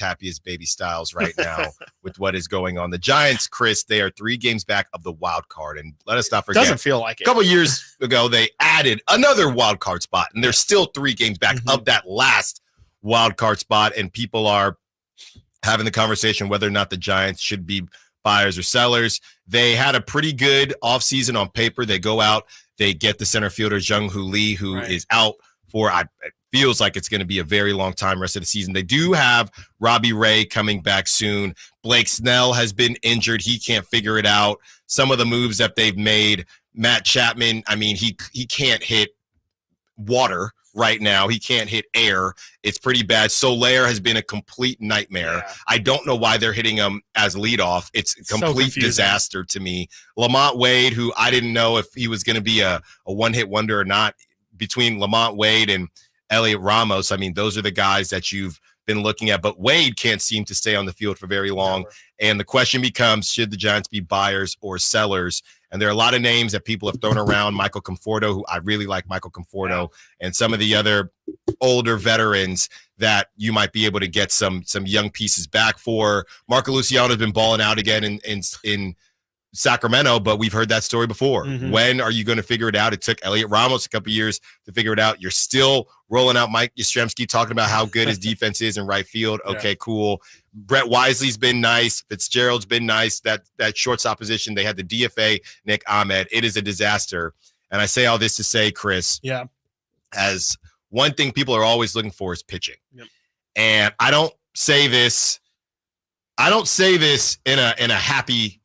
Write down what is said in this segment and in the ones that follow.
happy as baby Styles right now with what is going on. The Giants, Chris, they are 3 games back of the wild card. And let us not forget. Doesn't feel like it. A couple years ago, they added another wild card spot, and they're still 3 games back of that last wild card spot. And people are having the conversation whether or not the Giants should be buyers or sellers. They had a pretty good offseason on paper. They go out, they get the center fielder Jung-Hoo Lee, who is out for it feels like it's going to be a very long time rest of the season. They do have Robbie Ray coming back soon. Blake Snell has been injured. He can't figure it out. Some of the moves that they've made, Matt Chapman, I mean, he can't hit water right now. He can't hit air. It's pretty bad. Soler has been a complete nightmare. Yeah. I don't know why they're hitting him as leadoff. It's a complete disaster to me. Lamont Wade, who I didn't know if he was going to be a one-hit wonder or not, between Lamont Wade and Elliot Ramos, I mean, those are the guys that you've been looking at. But Wade can't seem to stay on the field for very long. Never. And the question becomes, should the Giants be buyers or sellers? And there are a lot of names that people have thrown around. Michael Conforto, who I really like Michael Conforto, and some of the other older veterans that you might be able to get some young pieces back for. Marco Luciano has been balling out again in Sacramento, but we've heard that story before. When are you going to figure it out? It took Elliot Ramos a couple years to figure it out. You're still rolling out Mike Yastrzemski, talking about how good his defense is in right field. Okay, cool. Brett Wisely's been nice. Fitzgerald's been nice. That shortstop position, they had the DFA, Nick Ahmed. It is a disaster. And I say all this to say, Chris, as one thing people are always looking for is pitching. And I don't say this in a happy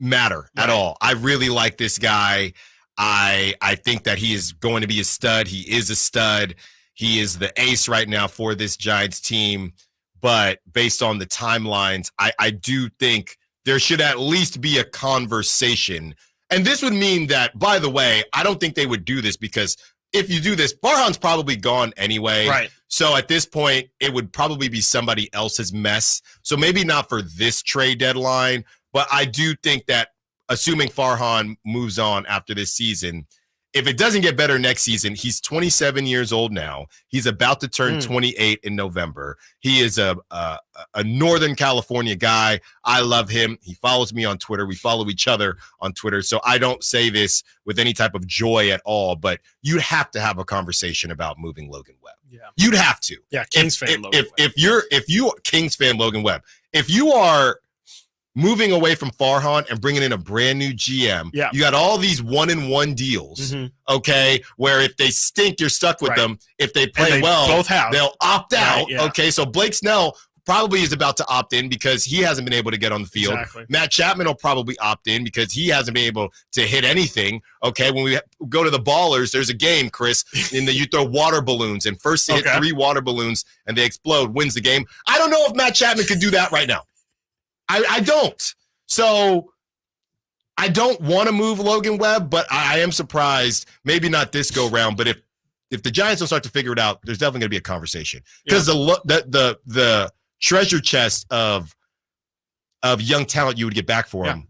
matter at all. I really like this guy. I think that he is going to be a stud. He is a stud. He is the ace right now for this Giants team. But based on the timelines, I do think there should at least be a conversation. And this would mean that, by the way, I don't think they would do this, because if you do this, Farhan's probably gone anyway. Right. So at this point, it would probably be somebody else's mess. So maybe not for this trade deadline. But I do think that, assuming Farhan moves on after this season, if it doesn't get better next season, he's 27 years old now. He's about to turn 28 in November. He is a Northern California guy. I love him. He follows me on Twitter. We follow each other on Twitter. So I don't say this with any type of joy at all, but you'd have to have a conversation about moving Logan Webb. Yeah. You'd have to. Yeah, Kings fan Logan Webb. If you Kings fan Logan Webb, if you are moving away from Farhan and bringing in a brand new GM, you got all these 1-and-1 deals, okay, where if they stink, you're stuck with them. If they play well, they'll opt out, okay? So Blake Snell probably is about to opt in because he hasn't been able to get on the field. Matt Chapman will probably opt in because he hasn't been able to hit anything, okay? When we go to the Ballers, there's a game, Chris, you throw water balloons, and first to hit 3 water balloons and they explode wins the game. I don't know if Matt Chapman could do that right now. I don't. So I don't want to move Logan Webb, but I am surprised, maybe not this go round, but if the Giants don't start to figure it out, there's definitely going to be a conversation. Because the treasure chest of young talent you would get back for him,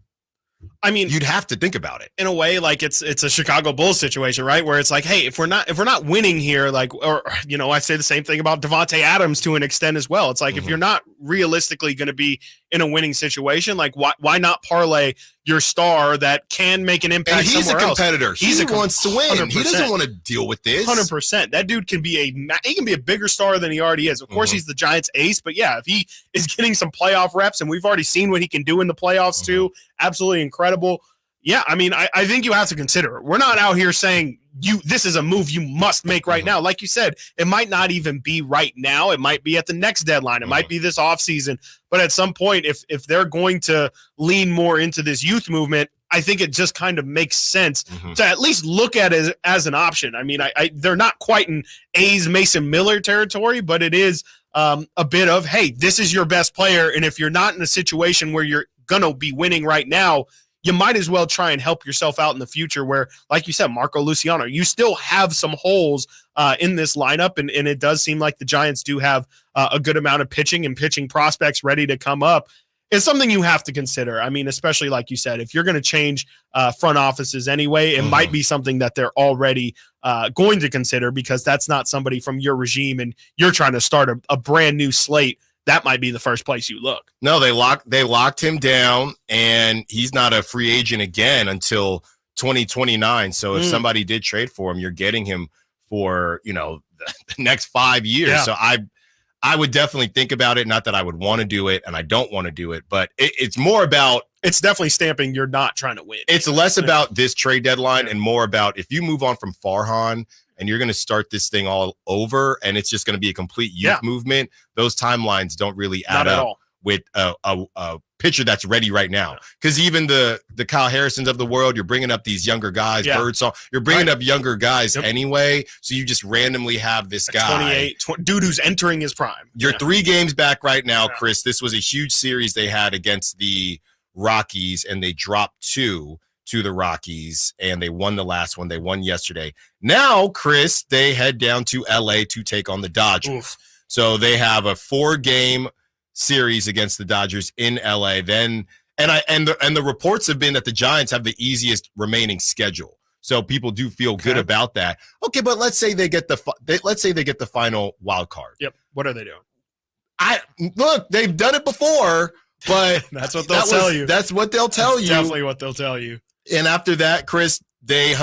I mean, you'd have to think about it. In a way, like it's a Chicago Bulls situation, right? Where it's like, hey, if we're not winning here, like, or I say the same thing about Devontae Adams to an extent as well. It's like if you're not realistically going to be in a winning situation, like why not parlay your star that can make an impact? And he's somewhere a competitor. Else? He wants to win. 100%. He doesn't want to deal with this. 100%. That dude can be a bigger star than he already is. Of course, he's the Giants' ace, but yeah, if he is getting some playoff reps, and we've already seen what he can do in the playoffs too, absolutely incredible. Yeah, I mean, I think you have to consider it. We're not out here saying this is a move you must make right now. Like you said, it might not even be right now. It might be at the next deadline. It might be this offseason. But at some point, if they're going to lean more into this youth movement, I think it just kind of makes sense to at least look at it as an option. I mean, they're not quite in A's Mason Miller territory, but it is a bit of, hey, this is your best player. And if you're not in a situation where you're going to be winning right now, you might as well try and help yourself out in the future where, like you said, Marco Luciano, you still have some holes in this lineup, and it does seem like the Giants do have a good amount of pitching and pitching prospects ready to come up. It's something you have to consider. I mean, especially like you said, if you're going to change front offices anyway, it might be something that they're already going to consider because that's not somebody from your regime and you're trying to start a brand new slate that might be the first place you look. No, they locked him down, and he's not a free agent again until 2029. So if somebody did trade for him, you're getting him for, the next 5 years. Yeah. So I would definitely think about it. Not that I would want to do it, and I don't want to do it, but it's more about, it's definitely stamping you're not trying to win. It's less about this trade deadline and more about if you move on from Farhan and you're going to start this thing all over and it's just going to be a complete youth movement, those timelines don't really add up all with a pitcher that's ready right now. Because even the Kyle Harrisons of the world, you're bringing up these younger guys, Birdsong, you're bringing up younger guys anyway, so you just randomly have this guy. 28, dude who's entering his prime. You're 3 games back right now, Chris. This was a huge series they had against the Rockies, and they dropped 2 to the Rockies, and they won the last one. They won yesterday. Now, Chris, they head down to LA to take on the Dodgers. Oof. So they have a 4-game series against the Dodgers in LA. Then the reports have been that the Giants have the easiest remaining schedule. So people do feel good about that. Okay, but let's say they get the final wild card. Yep. What are they doing? Look, they've done it before. But that's what they'll tell you. That's what they'll tell you. Definitely what they'll tell you. And after that, Chris, they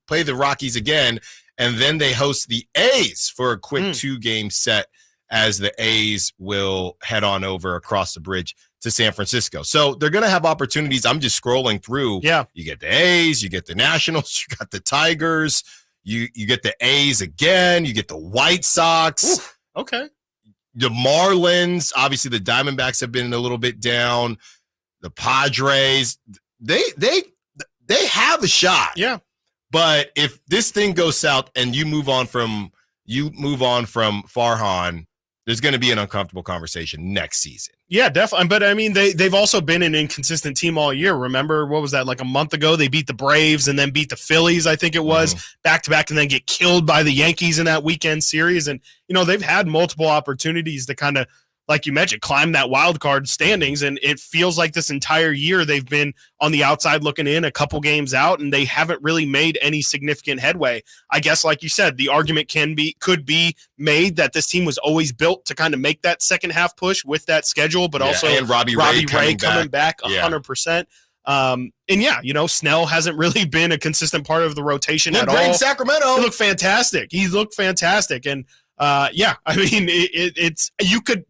play the Rockies again, and then they host the A's for a quick 2-game set as the A's will head on over across the bridge to San Francisco. So they're going to have opportunities. I'm just scrolling through. Yeah. You get the A's, you get the Nationals, you got the Tigers, you get the A's again, you get the White Sox. Ooh, okay. The Marlins, obviously the Diamondbacks have been a little bit down. The Padres, they have a shot. Yeah. But if this thing goes south and you move on from Farhan, there's going to be an uncomfortable conversation next season. Yeah, definitely. But I mean, they've also been an inconsistent team all year. Remember, what was that, like a month ago? They beat the Braves and then beat the Phillies, I think it was, back to back, and then get killed by the Yankees in that weekend series. And, they've had multiple opportunities to kind of, like you mentioned, climb that wild card standings. And it feels like this entire year they've been on the outside looking in, a couple games out, and they haven't really made any significant headway. I guess, like you said, the argument could be made that this team was always built to kind of make that second half push with that schedule, but also and Robbie Ray coming back 100%. And Snell hasn't really been a consistent part of the rotation at all. In Sacramento. He looked fantastic. And I mean, it's you could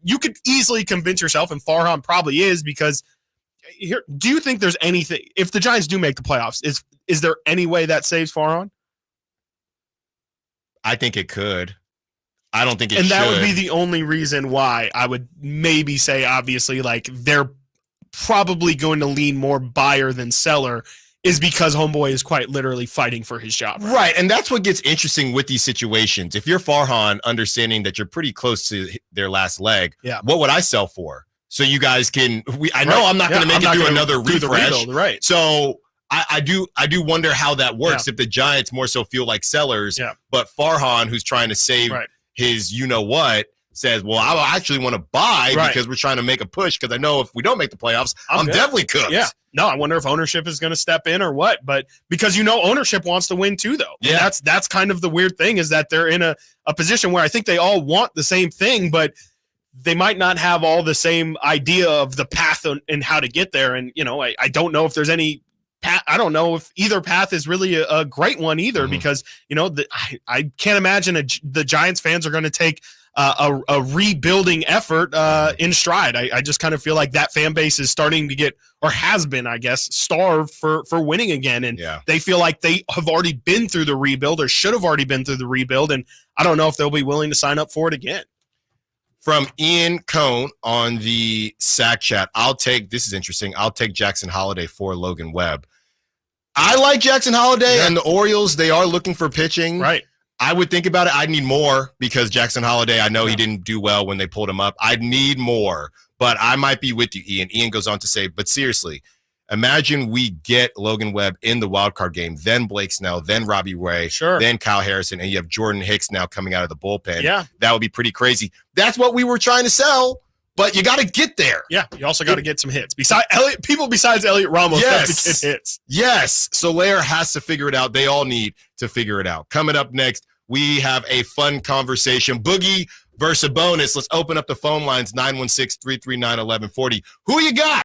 easily convince yourself, and Farhan probably is, because here, do you think there's anything, if the Giants do make the playoffs, is there any way that saves Farhan? I think it could. I don't think it should. And that would be should. the only reason why I would maybe say, obviously, like, they're probably going to lean more buyer than seller, is because homeboy is quite literally fighting for his job. Right, and that's what gets interesting with these situations. If you're Farhan, understanding that you're pretty close to their last leg, what would I sell for? So you guys can. I know I'm not going to make it through another refresh. Rebuild, right. So I do wonder how that works if the Giants more so feel like sellers, but Farhan, who's trying to save his what, says, well, I actually want to buy because we're trying to make a push, because I know if we don't make the playoffs, I'm definitely cooked. Yeah. No, I wonder if ownership is going to step in or what, but because ownership wants to win too, though. Yeah. And that's kind of the weird thing, is that they're in a position where I think they all want the same thing, but they might not have all the same idea of the path and how to get there. And, I don't know if there's any path. I don't know if either path is really a great one either, because, I can't imagine the Giants fans are going to take a rebuilding effort in stride. I just kind of feel like that fan base is starting to get, or has been, I guess, starved for winning again. And they feel like they have already been through the rebuild, or should have already been through the rebuild. And I don't know if they'll be willing to sign up for it again. From Ian Cohn on the Sack Chat, this is interesting, I'll take Jackson Holliday for Logan Webb. I like Jackson Holliday, and the Orioles, they are looking for pitching. Right. I would think about it. I'd need more, because Jackson Holliday, I know he didn't do well when they pulled him up. I'd need more, but I might be with you, Ian. Ian goes on to say, but seriously, imagine we get Logan Webb in the wild card game, then Blake Snell, then Robbie Ray, then Kyle Harrison, and you have Jordan Hicks now coming out of the bullpen. Yeah. That would be pretty crazy. That's what we were trying to sell, but you got to get there. Yeah, you also got to get some hits. People besides Elliot Ramos have to get hits. Yes, Soler has to figure it out. They all need to figure it out. Coming up next, we have a fun conversation. Boogie versus a bonus. Let's open up the phone lines, 916-339-1140. Who you got?